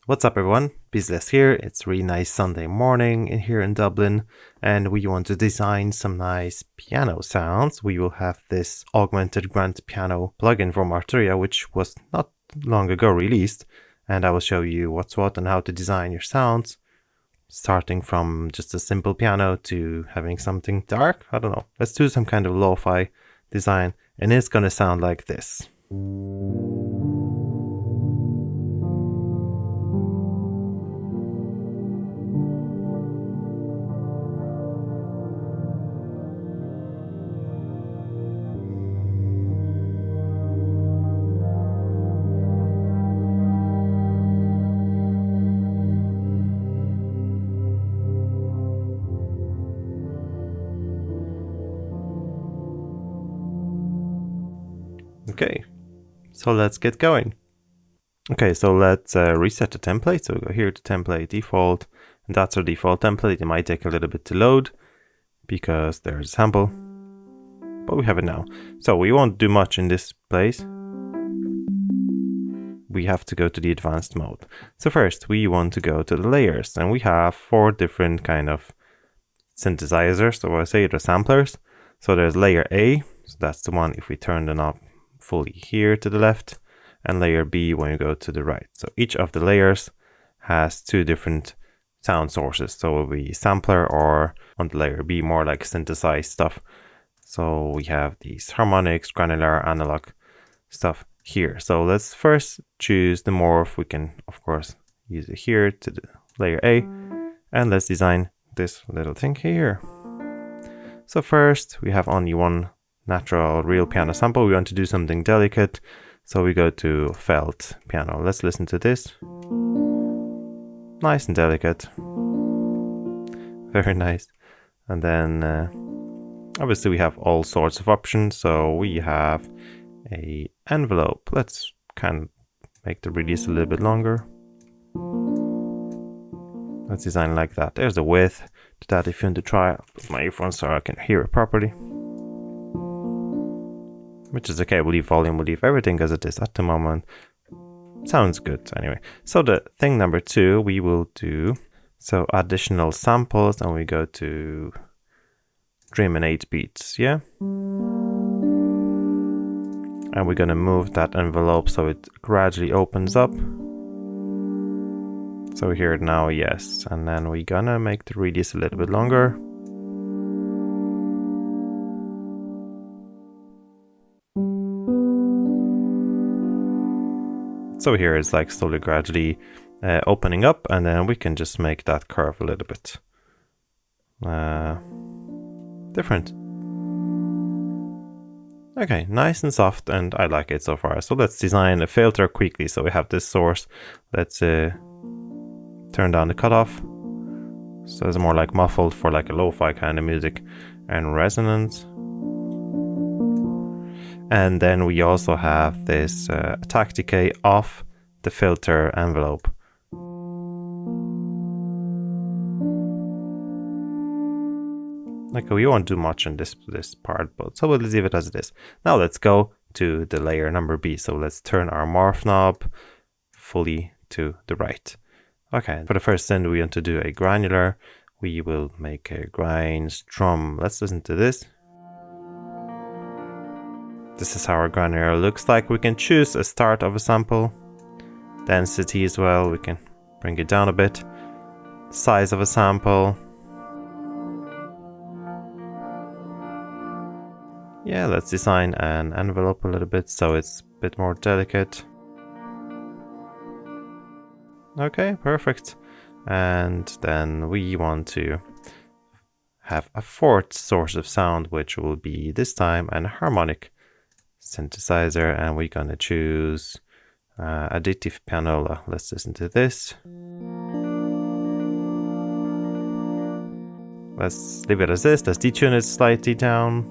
What's up everyone, Bizless here. It's a really nice Sunday morning here in Dublin and we want to design some nice piano sounds. We will have this Augmented Grand Piano plugin from Arturia, which was not long ago released, and I will show you what's what and how to design your sounds, starting from just a simple piano to having something dark. I don't know, let's do some kind of lo-fi design and it's gonna sound like this. Okay, so let's get going. Okay, so let's reset the template. So we go here to template default, and that's our default template. It might take a little bit to load because there's a sample, but we have it now. So we won't do much in this place. We have to go to the advanced mode. So first we want to go to the layers, and we have 4 different kind of synthesizers. So I say the samplers. So there's layer A, so that's the one if we turn the knob fully here to the left, and layer B when you go to the right. So each of the layers has 2 different sound sources. So it will be sampler, or on the layer B more like synthesized stuff. So we have these harmonics, granular, analog stuff here. So let's first choose the morph. We can of course use it here to the layer A, and let's design this little thing here. So first we have only one natural real piano sample. We want to do something delicate, so we go to felt piano. Let's listen to this. Nice and delicate, very nice. And then obviously we have all sorts of options. So we have a envelope. Let's kind of make the radius a little bit longer. Let's design like that. There's the width to that if you want to try. I'll put my earphones so I can hear it properly. Which is okay, we'll leave volume, we'll leave everything as it is at the moment. Sounds good anyway. So the thing number 2 we will do, so additional samples, and we go to Dream in 8 beats, yeah? And we're gonna move that envelope so it gradually opens up. So we hear it now, yes. And then we're gonna make the radius a little bit longer. So here it's like slowly gradually opening up, and then we can just make that curve a little bit different. Okay, nice and soft, and I like it so far. So let's design a filter quickly. So we have this source. Let's turn down the cutoff. So it's more like muffled for like a lo-fi kind of music, and resonance. And then we also have this attack decay off the filter envelope. Okay, we won't do much in this part, but so we'll leave it as it is. Now let's go to the layer number B. So let's turn our morph knob fully to the right. Okay, for the first thing we want to do a granular. We will make a grind strum. Let's listen to this. This is how our granular looks like. We can choose a start of a sample, density as well, we can bring it down a bit, size of a sample. Yeah, let's design an envelope a little bit so it's a bit more delicate. Okay, perfect. And then we want to have a 4th source of sound, which will be this time an harmonic synthesizer, and we're gonna choose additive pianola. Let's listen to this. Let's leave it as this. Let's detune it slightly down.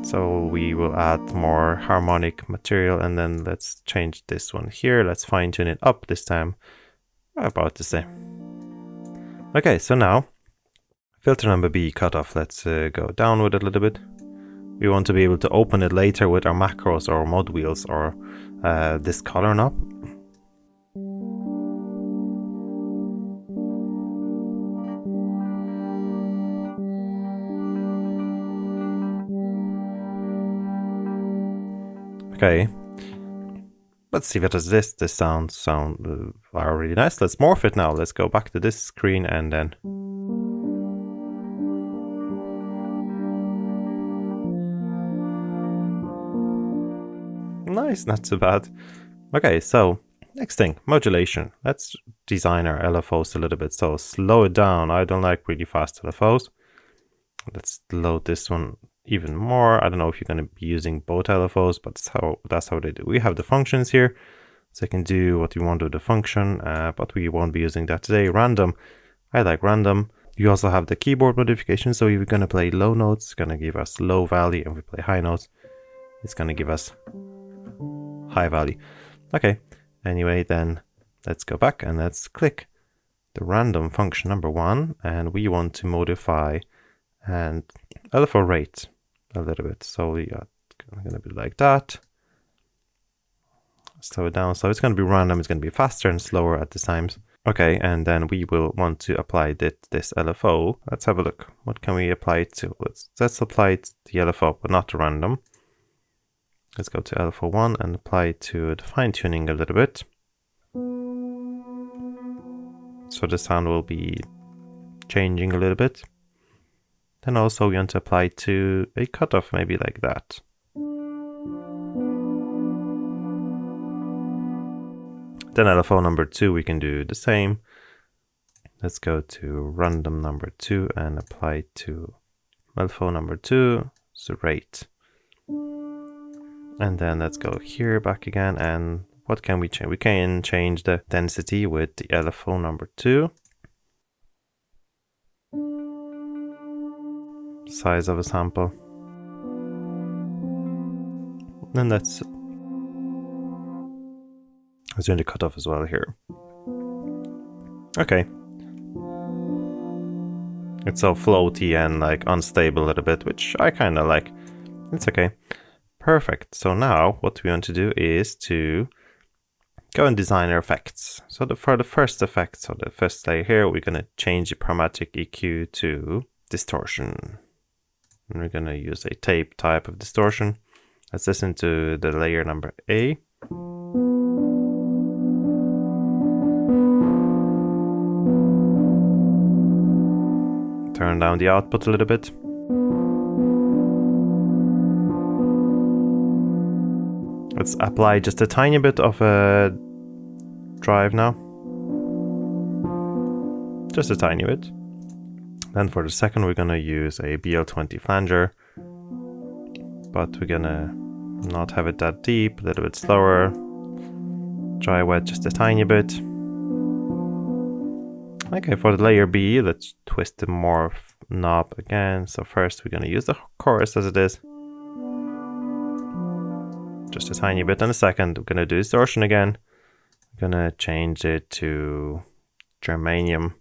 So we will add more harmonic material, and then let's change this one here. Let's fine tune it up this time. About the same. Okay, so now filter number B cutoff. Let's go down with it a little bit. We want to be able to open it later with our macros or mod wheels or this color knob. Okay. Let's see what does this. This sound are really nice. Let's morph it now. Let's go back to this screen and then. Nice, not so bad. Okay, so next thing, modulation. Let's design our LFOs a little bit. So slow it down. I don't like really fast LFOs. Let's load this one even more. I don't know if you're going to be using both LFOs, but that's how they do. We have the functions here, so you can do what you want with the function, but we won't be using that today. Random. I like random. You also have the keyboard modification. So if we're going to play low notes, it's going to give us low value. And if we play high notes, it's going to give us high value. Okay, anyway, then let's go back and let's click the random function number 1, and we want to modify and LFO rate a little bit. So we are going to be like that. Slow it down. So it's going to be random. It's going to be faster and slower at the times. Okay, and then we will want to apply this LFO. Let's have a look. What can we apply it to? Let's apply it to the LFO, but not to random. Let's go to LFO1 and apply it to the fine tuning a little bit. So the sound will be changing a little bit. Then also we want to apply it to a cutoff, maybe like that. Then LFO number 2, we can do the same. Let's go to random number 2 and apply it to LFO number 2, so rate. And then let's go here back again, and what can we change? We can change the density with the LFO number 2. Size of a sample. And let's do the cutoff as well here. Okay. It's so floaty and like unstable a little bit, which I kind of like. It's okay. Perfect. So now what we want to do is to go and design our effects. So for the first effect, so the first layer here, we're going to change the parametric EQ to distortion. And we're going to use a tape type of distortion. Let's listen to the layer number A. Turn down the output a little bit. Let's apply just a tiny bit of a drive now. Just a tiny bit. Then for the second, we're gonna use a BL20 flanger, but we're gonna not have it that deep, a little bit slower. Dry wet just a tiny bit. Okay, for the layer B, let's twist the morph knob again. So first we're gonna use the chorus as it is. Just a tiny bit. And the second, we're gonna do distortion again. We're gonna change it to germanium.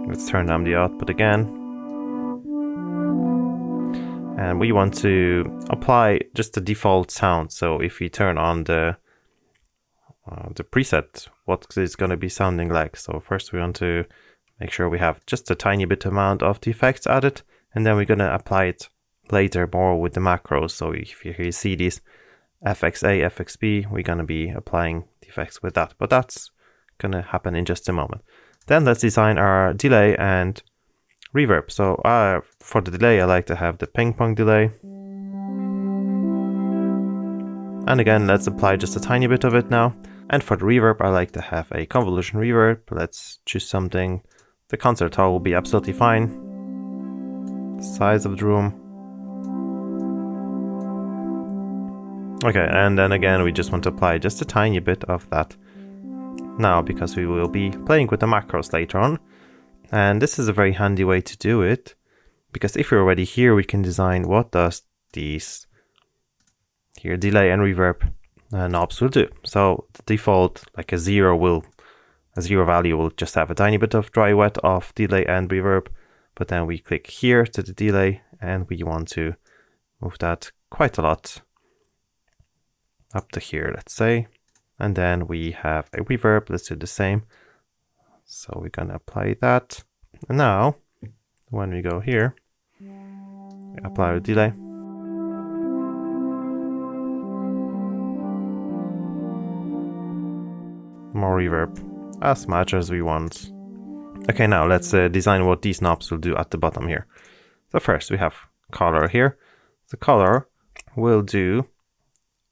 Let's turn down the output again. And we want to apply just the default sound. So if we turn on the preset, what is going to be sounding like. So first we want to make sure we have just a tiny bit amount of the effects added, and then we're going to apply it later more with the macros. So if you see these FXA, FXB, we're going to be applying the effects with that, but that's going to happen in just a moment. Then let's design our delay and reverb. So for the delay, I like to have the ping pong delay. And again, let's apply just a tiny bit of it now. And for the reverb, I like to have a convolution reverb. Let's choose something. The concert hall will be absolutely fine. Size of the room. Okay, and then again, we just want to apply just a tiny bit of that now, because we will be playing with the macros later on. And this is a very handy way to do it, because if we're already here, we can design what does these here delay and reverb knobs will do. So the default, like a zero value will just have a tiny bit of dry wet of delay and reverb, but then we click here to the delay and we want to move that quite a lot up to here, let's say. And then we have a reverb. Let's do the same. So we're gonna apply that. And now when we go here, we apply a delay. more reverb, as much as we want. Okay, now let's design what these knobs will do at the bottom here. So first we have color here. The color will do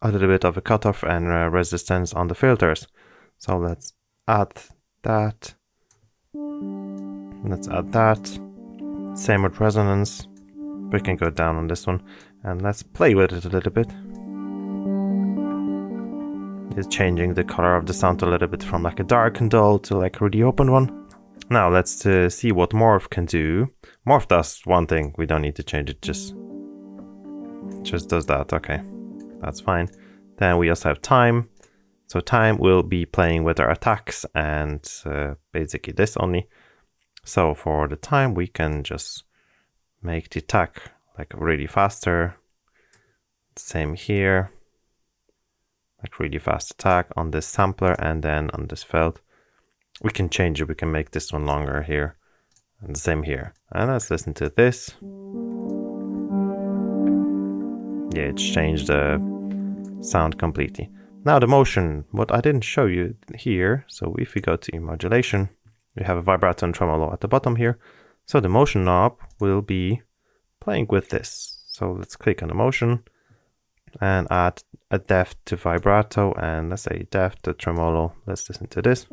a little bit of a cutoff and resistance on the filters. So let's add that. Let's add that. Same with resonance. We can go down on this one and let's play with it a little bit. It's changing the color of the sound a little bit from like a dark dull to like a really open one. Now let's see what morph can do. Morph does one thing, we don't need to change it, just does that. Okay, that's fine. Then we also have time. So time will be playing with our attacks and basically this only. So for the time we can just make the attack like really faster. Same here. Like really fast attack on this sampler, and then on this felt we can change it. We can make this one longer here, and the same here. And let's listen to this. Yeah, it's changed the sound completely. Now the motion, what I didn't show you here. So if we go to modulation, we have a vibrato and tremolo at the bottom here. So the motion knob will be playing with this. So let's click on the motion and add a depth to vibrato, and let's say depth to tremolo. Let's listen to this.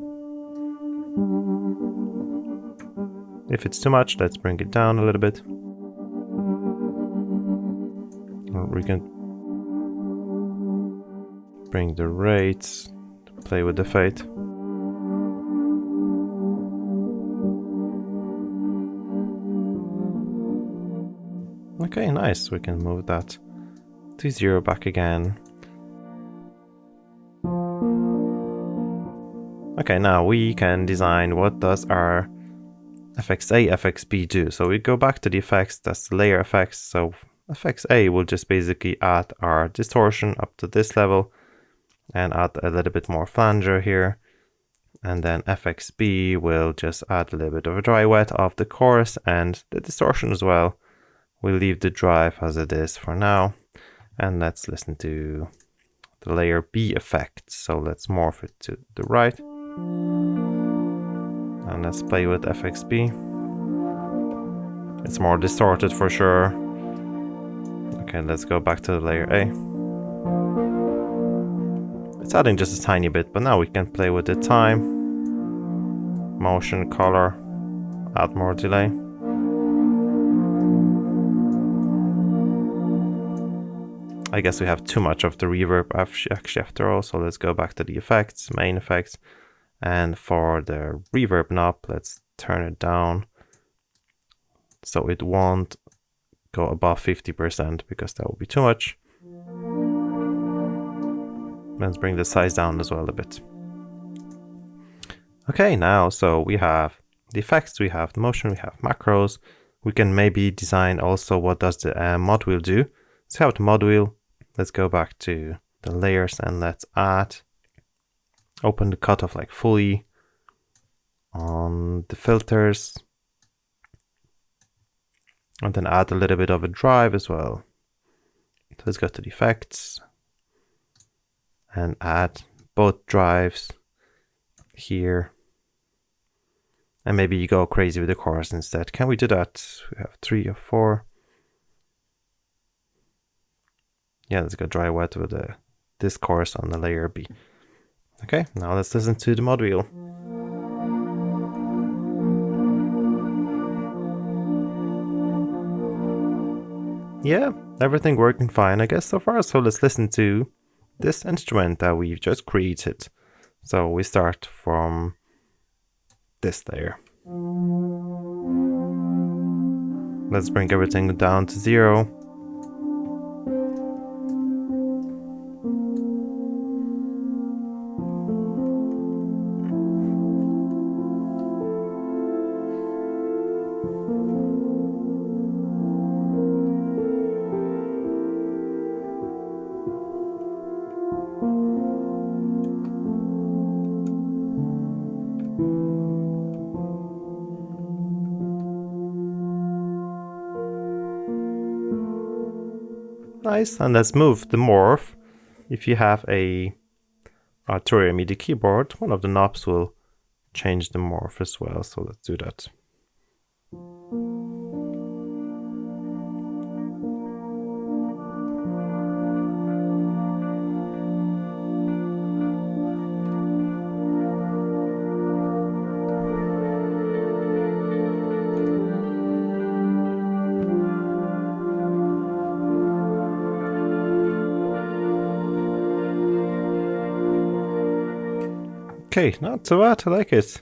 If it's too much, let's bring it down a little bit. Or we can bring the rates to play with the fade. Okay, nice. We can move that to 0 back again. Okay, now we can design what does our effects A, effects B do. So we go back to the effects, that's the layer effects. So effects A will just basically add our distortion up to this level and add a little bit more flanger here. And then effects B will just add a little bit of a dry wet of the chorus and the distortion as well. We'll leave the drive as it is for now. And let's listen to the layer B effect. So let's morph it to the right. And let's play with FXB. It's more distorted for sure. Okay, let's go back to the layer A. It's adding just a tiny bit, but now we can play with the time, motion, color, add more delay. I guess we have too much of the reverb actually after all, so let's go back to the effects, main effects. And for the reverb knob, let's turn it down so it won't go above 50% because that would be too much. Let's bring the size down as well a bit. Okay, now so we have the effects, we have the motion, we have macros. We can maybe design also what does the mod wheel do. So we have the mod wheel. Let's go back to the layers and let's add, open the cutoff like fully on the filters, and then add a little bit of a drive as well. So let's go to the effects and add both drives here. And maybe you go crazy with the chorus instead. Can we do that? We have 3 or 4. Yeah, let's go dry wet with this chorus on the layer B. Okay, now let's listen to the mod wheel. Yeah, everything working fine, I guess, so far. So let's listen to this instrument that we've just created. So we start from this layer. Let's bring everything down to 0. Nice, and let's move the morph. If you have a Arturia MIDI keyboard, one of the knobs will change the morph as well. So let's do that. Okay, not so bad, I like it.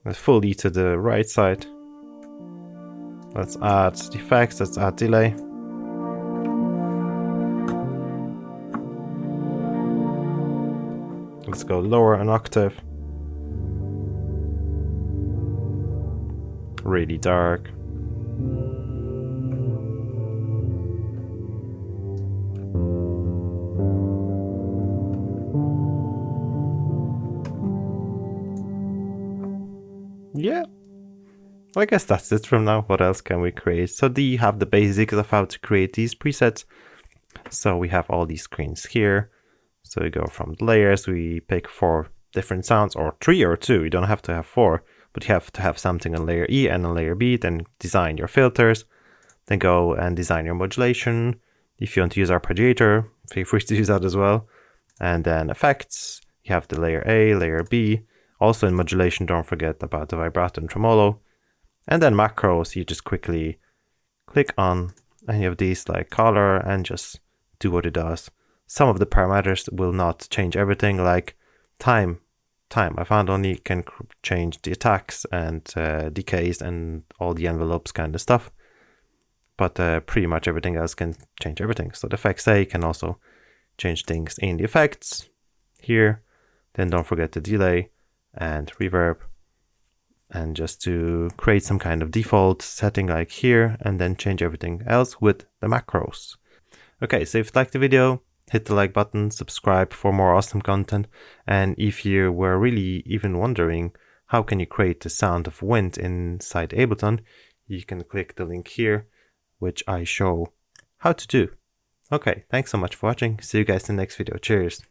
Let's fully to the right side. Let's add the effects, let's add delay. Let's go lower an octave. Really dark. Yeah, well, I guess that's it from now. What else can we create? So you have the basics of how to create these presets. So we have all these screens here. So we go from the layers, we pick 4 different sounds, or 3 or 2. You don't have to have 4, but you have to have something on layer E and on layer B. Then design your filters. Then go and design your modulation. If you want to use arpeggiator, feel free to use that as well. And then effects, you have the layer A, layer B. Also in modulation, don't forget about the vibrato and tremolo. And then macros, you just quickly click on any of these like color and just do what it does. Some of the parameters will not change everything, like time. I found only can change the attacks and decays and all the envelopes kind of stuff. But pretty much everything else can change everything. So the effects A can also change things in the effects here. Then don't forget the delay and reverb, and just to create some kind of default setting like here, and then change everything else with the macros. Okay, so if you liked the video, hit the like button, subscribe for more awesome content, and if you were really even wondering how can you create the sound of wind inside Ableton, you can click the link here, which I show how to do. Okay, thanks so much for watching. See you guys in the next video. Cheers.